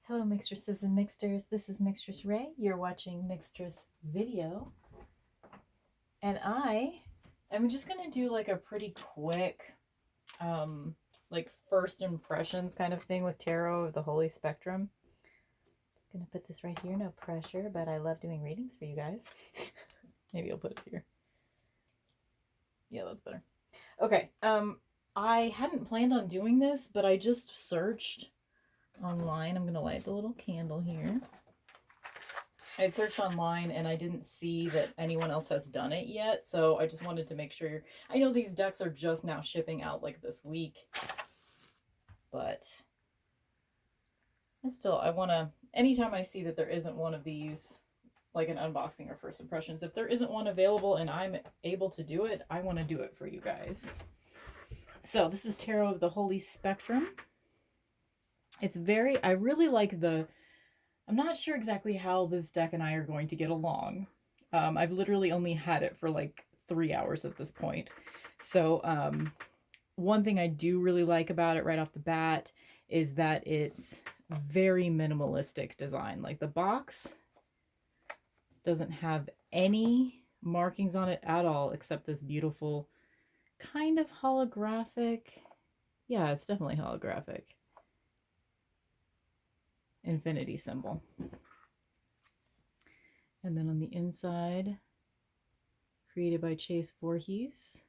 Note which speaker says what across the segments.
Speaker 1: Hello, Mixtresses and Mixters. This is Mixtress Ray. You're watching Mixtress Video. And I am just going to do like a pretty quick, like first impressions kind of thing with Tarot of the Holy Spectrum. Just going to put this right here, no pressure, but I love doing readings for you guys. Maybe I'll put it here. Yeah, that's better. Okay, I hadn't planned on doing this, but I just searched online. I'm going to light the little candle here. I had searched online and I didn't see that anyone else has done it yet, so I just wanted to make sure. I know these decks are just now shipping out like this week, but I want to, anytime I see that there isn't one of these, like an unboxing or first impressions, if there isn't one available and I'm able to do it, I want to do it for you guys. So this is Tarot of the Holy Spectrum. It's I really like I'm not sure exactly how this deck and I are going to get along. I've literally only had it for like 3 hours at this point. So one thing I do really like about it right off the bat is that it's very minimalistic design. Like the box doesn't have any markings on it at all except this beautiful kind of holographic. Yeah, it's definitely holographic infinity symbol. And then on the inside, created by Chase Voorhees,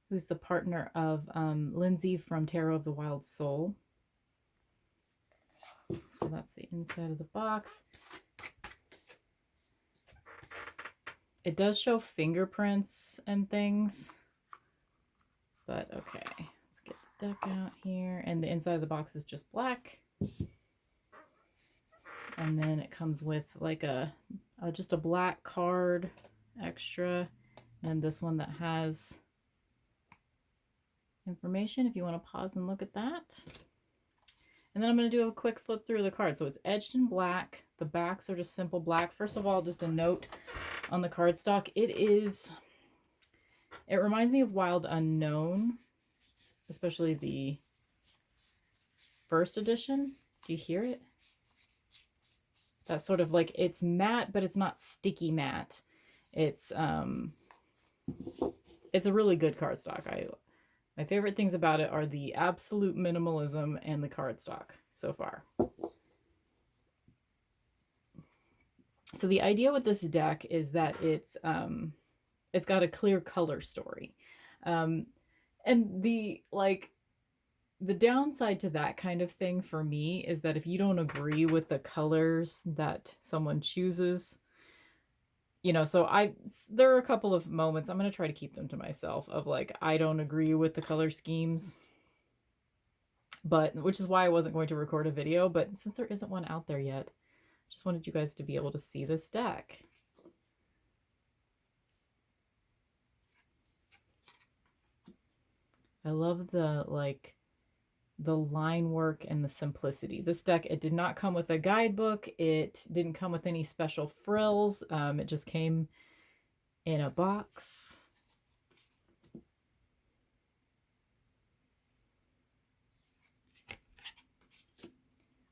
Speaker 1: who's the partner of Lindsay from Tarot of the Wild Soul. So that's the inside of the box. It does show fingerprints and things, but okay, let's get the deck out here. And the inside of the box is just black. And then it comes with like just a black card extra, and this one that has information if you want to pause and look at that. And then I'm going to do a quick flip through the card. So it's edged in black. The backs are just simple black. First of all, just a note on the cardstock. It reminds me of Wild Unknown, especially the first edition. Do you hear it? That's sort of like, it's matte, but it's not sticky matte. It's a really good cardstock. My favorite things about it are the absolute minimalism and the cardstock so far. So the idea with this deck is that it's got a clear color story. And the downside to that kind of thing for me is that if you don't agree with the colors that someone chooses, so there are a couple of moments, I'm going to try to keep them to myself, of like, I don't agree with the color schemes, which is why I wasn't going to record a video, but since there isn't one out there yet, I just wanted you guys to be able to see this deck. I love the line work and the simplicity. This deck, it did not come with a guidebook. It didn't come with any special frills. It just came in a box.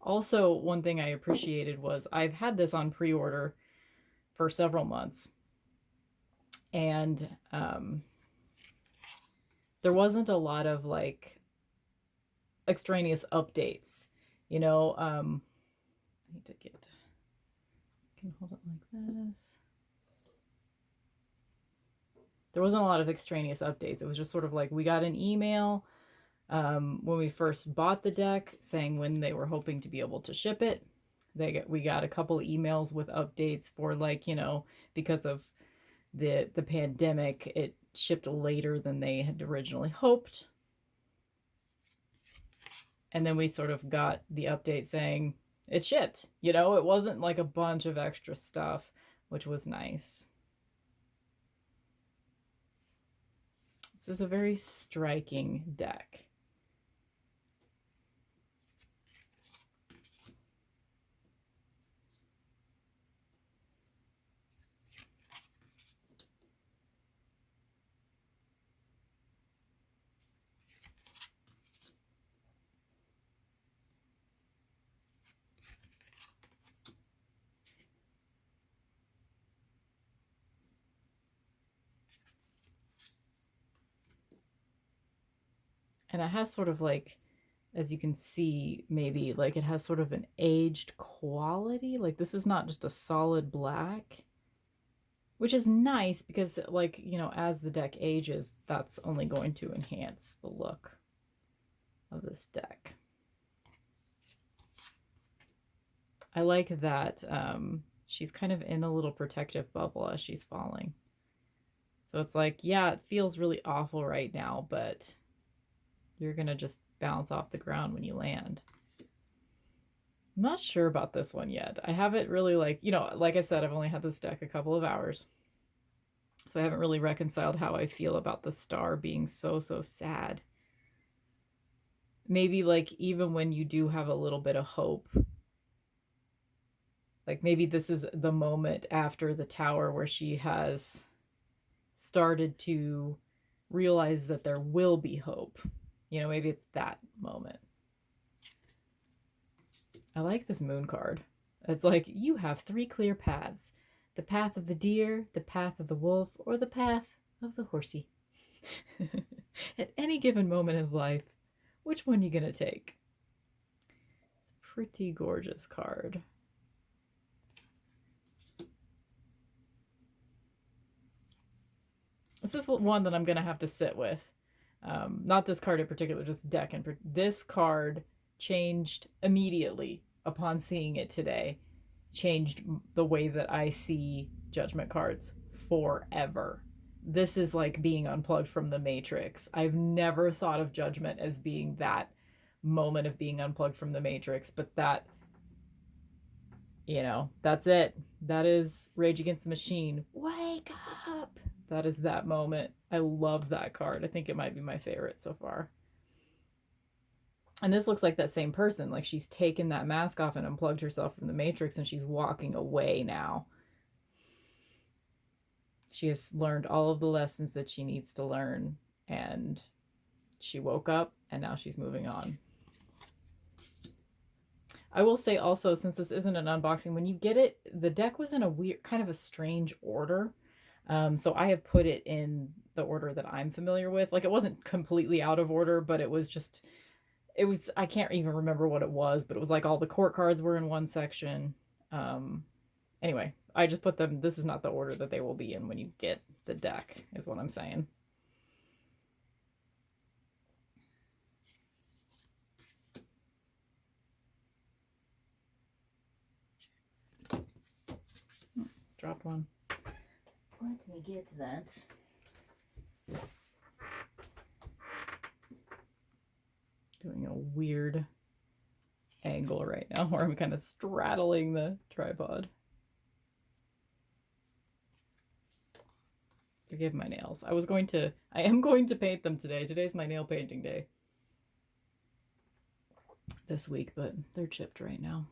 Speaker 1: Also, one thing I appreciated was I've had this on pre-order for several months, and there wasn't a lot of like extraneous updates, I need to can hold it like this. There wasn't a lot of extraneous updates. It was just sort of like, we got an email when we first bought the deck saying when they were hoping to be able to ship it. We got a couple of emails with updates for like, because of the pandemic, it shipped later than they had originally hoped. And then we sort of got the update saying it shipped. It wasn't like a bunch of extra stuff, which was nice. This is a very striking deck. And it has sort of like, as you can see, maybe like it has sort of an aged quality. Like this is not just a solid black, which is nice because, like, you know, as the deck ages, that's only going to enhance the look of this deck. I like that she's kind of in a little protective bubble as she's falling. So it's like, yeah, it feels really awful right now, but you're going to just bounce off the ground when you land. I'm not sure about this one yet. I haven't really, like, you know, like I said, I've only had this deck a couple of hours. So I haven't really reconciled how I feel about the star being so sad. Maybe like even when you do have a little bit of hope, like maybe this is the moment after the tower where she has started to realize that there will be hope. You know, maybe it's that moment. I like this moon card. It's like, you have 3 clear paths. The path of the deer, the path of the wolf, or the path of the horsey. At any given moment in life, which one are you going to take? It's a pretty gorgeous card. This is one that I'm going to have to sit with. Not this card in particular, just deck. And this card changed immediately upon seeing it today. Changed the way that I see Judgment cards forever. This is like being unplugged from the Matrix. I've never thought of Judgment as being that moment of being unplugged from the Matrix, but that, you know, that's it. That is Rage Against the Machine. Wake up! That is that moment. I love that card. I think it might be my favorite so far. And this looks like that same person. Like she's taken that mask off and unplugged herself from the Matrix, and she's walking away now. She has learned all of the lessons that she needs to learn, and she woke up, and now she's moving on. I will say also, since this isn't an unboxing, when you get it, the deck was in a weird, kind of a strange order. So I have put it in the order that I'm familiar with. Like, it wasn't completely out of order, but it was just, I can't even remember what it was, but it was like all the court cards were in one section. Anyway, I just put them, this is not the order that they will be in when you get the deck, is what I'm saying. Dropped one. Let me get that. Doing a weird angle right now where I'm kind of straddling the tripod. Forgive my nails. I am going to paint them today. Today's my nail painting day. This week, but they're chipped right now.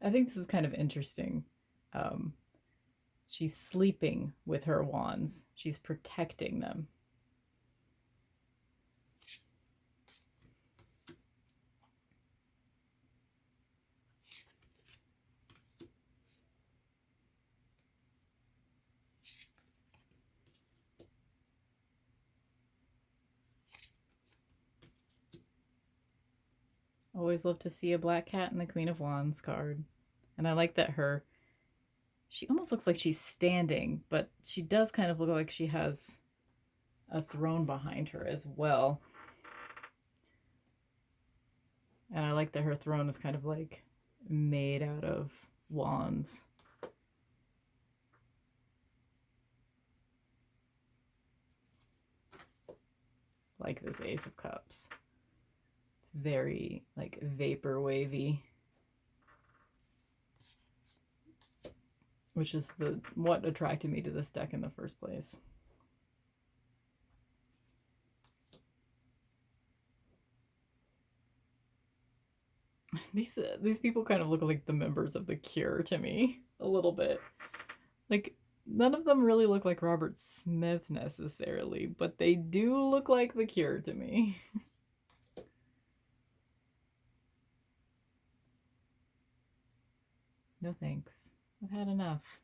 Speaker 1: I think this is kind of interesting. She's sleeping with her wands. She's protecting them. Always love to see a black cat in the Queen of Wands card. And I like that she almost looks like she's standing, but she does kind of look like she has a throne behind her as well. And I like that her throne is kind of like made out of wands. Like this Ace of Cups. It's very like vapor wavy. Which is what attracted me to this deck in the first place. These people kind of look like the members of The Cure to me, a little bit. Like, none of them really look like Robert Smith necessarily, but they do look like The Cure to me. No thanks. I've had enough.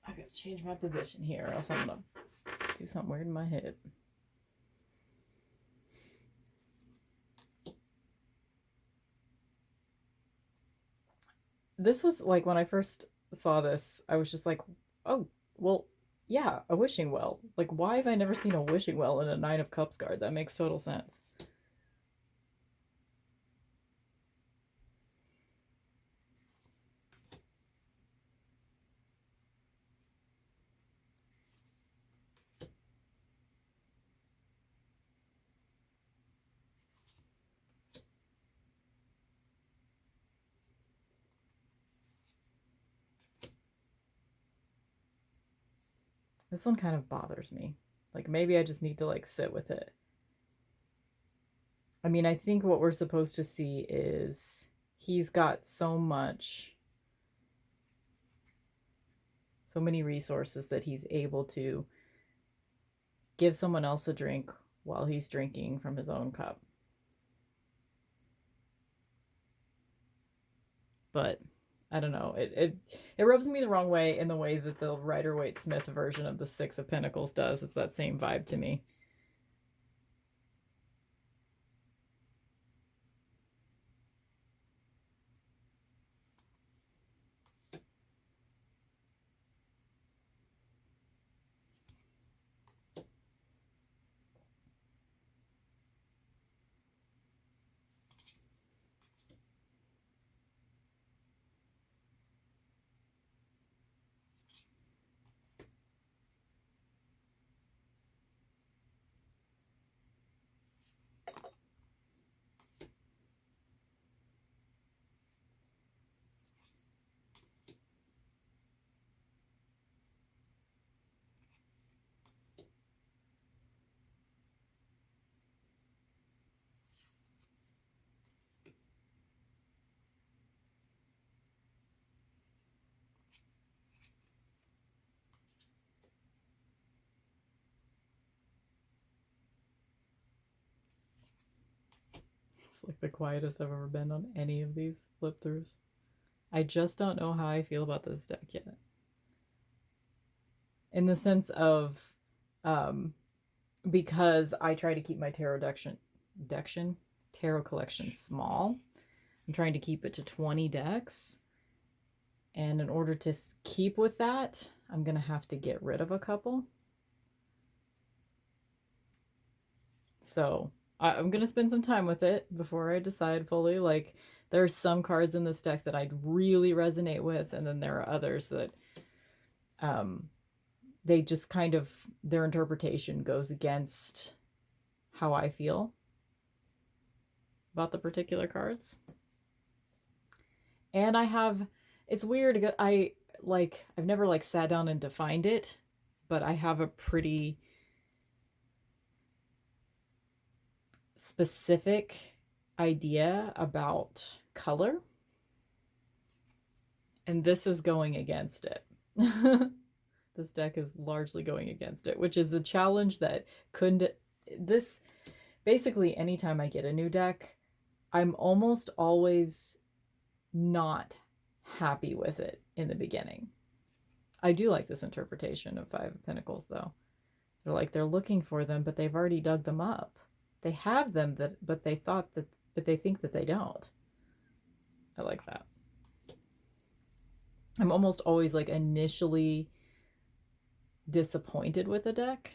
Speaker 1: I gotta change my position here, or else I'm gonna do something weird in my head. This was like when I first saw this, I was just like, oh, well, yeah, a wishing well. Like, why have I never seen a wishing well in a Nine of Cups card? That makes total sense. This one kind of bothers me. Like, maybe I just need to, like, sit with it. I mean, I think what we're supposed to see is he's got so many resources that he's able to give someone else a drink while he's drinking from his own cup. But I don't know. It rubs me the wrong way in the way that the Rider-Waite-Smith version of the Six of Pentacles does. It's that same vibe to me. It's like the quietest I've ever been on any of these flip throughs. I just don't know how I feel about this deck yet. In the sense of, because I try to keep my tarot collection small. I'm trying to keep it to 20 decks. And in order to keep with that, I'm going to have to get rid of a couple. So I'm going to spend some time with it before I decide fully. Like, there's some cards in this deck that I'd really resonate with, and then there are others that they just kind of, their interpretation goes against how I feel about the particular cards. And it's weird, I've never like sat down and defined it, but I have a pretty specific idea about color, and this is going against it. This deck is largely going against it, which is a challenge that basically anytime I get a new deck, I'm almost always not happy with it in the beginning. I do like this interpretation of Five of Pentacles, though. They're looking for them, but they've already dug them up. They have them, but they think that they don't. I like that. I'm almost always like initially disappointed with the deck.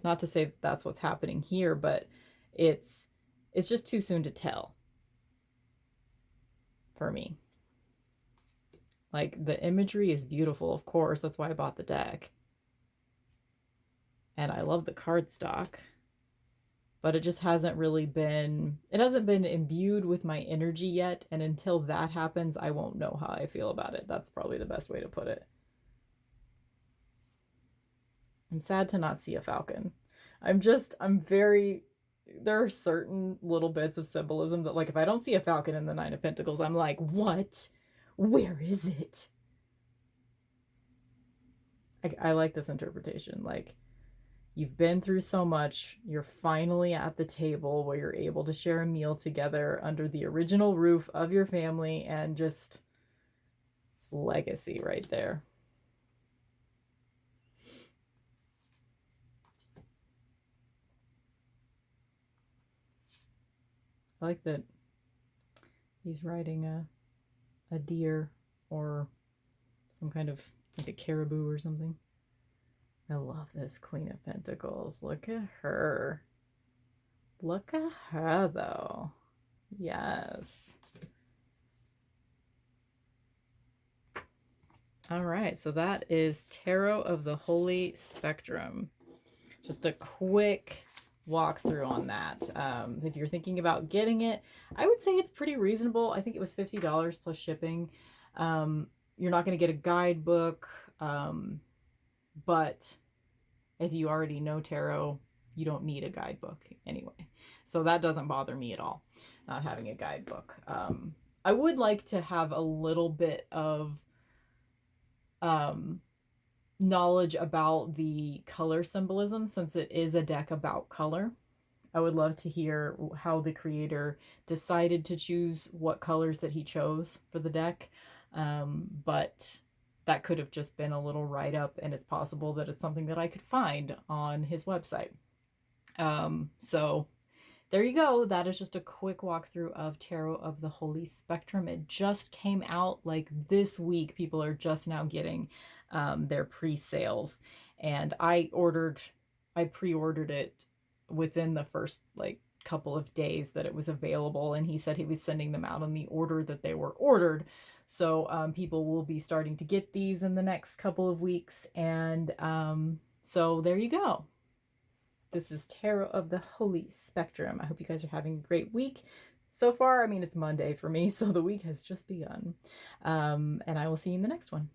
Speaker 1: Not to say that that's what's happening here, but it's just too soon to tell for me. Like, the imagery is beautiful, of course. That's why I bought the deck. And I love the cardstock. But it just hasn't been imbued with my energy yet. And until that happens, I won't know how I feel about it. That's probably the best way to put it. I'm sad to not see a falcon. There are certain little bits of symbolism that, like, if I don't see a falcon in the Nine of Pentacles, I'm like, what? Where is it? I like this interpretation. Like, you've been through so much. You're finally at the table where you're able to share a meal together under the original roof of your family, and just it's legacy right there. I like that he's riding a deer or some kind of like a caribou or something. I love this Queen of Pentacles. Look at her. Look at her, though. Yes. All right, so that is Tarot of the Holy Spectrum. Just a quick walkthrough on that. If you're thinking about getting it, I would say it's pretty reasonable. I think it was $50 plus shipping. You're not going to get a guidebook, but if you already know tarot, you don't need a guidebook anyway. So that doesn't bother me at all, not having a guidebook. I would like to have a little bit of knowledge about the color symbolism, since it is a deck about color. I would love to hear how the creator decided to choose what colors that he chose for the deck. But that could have just been a little write-up, and it's possible that it's something that I could find on his website. So there you go. That is just a quick walkthrough of Tarot of the Holy Spectrum. It just came out like this week. People are just now getting their pre-sales, and I pre-ordered it within the first like couple of days that it was available, and he said he was sending them out in the order that they were ordered. So people will be starting to get these in the next couple of weeks, and so there you go. This is Tarot of the Holy Spectrum. I hope you guys are having a great week so far. I mean, it's Monday for me, so the week has just begun. And I will see you in the next one.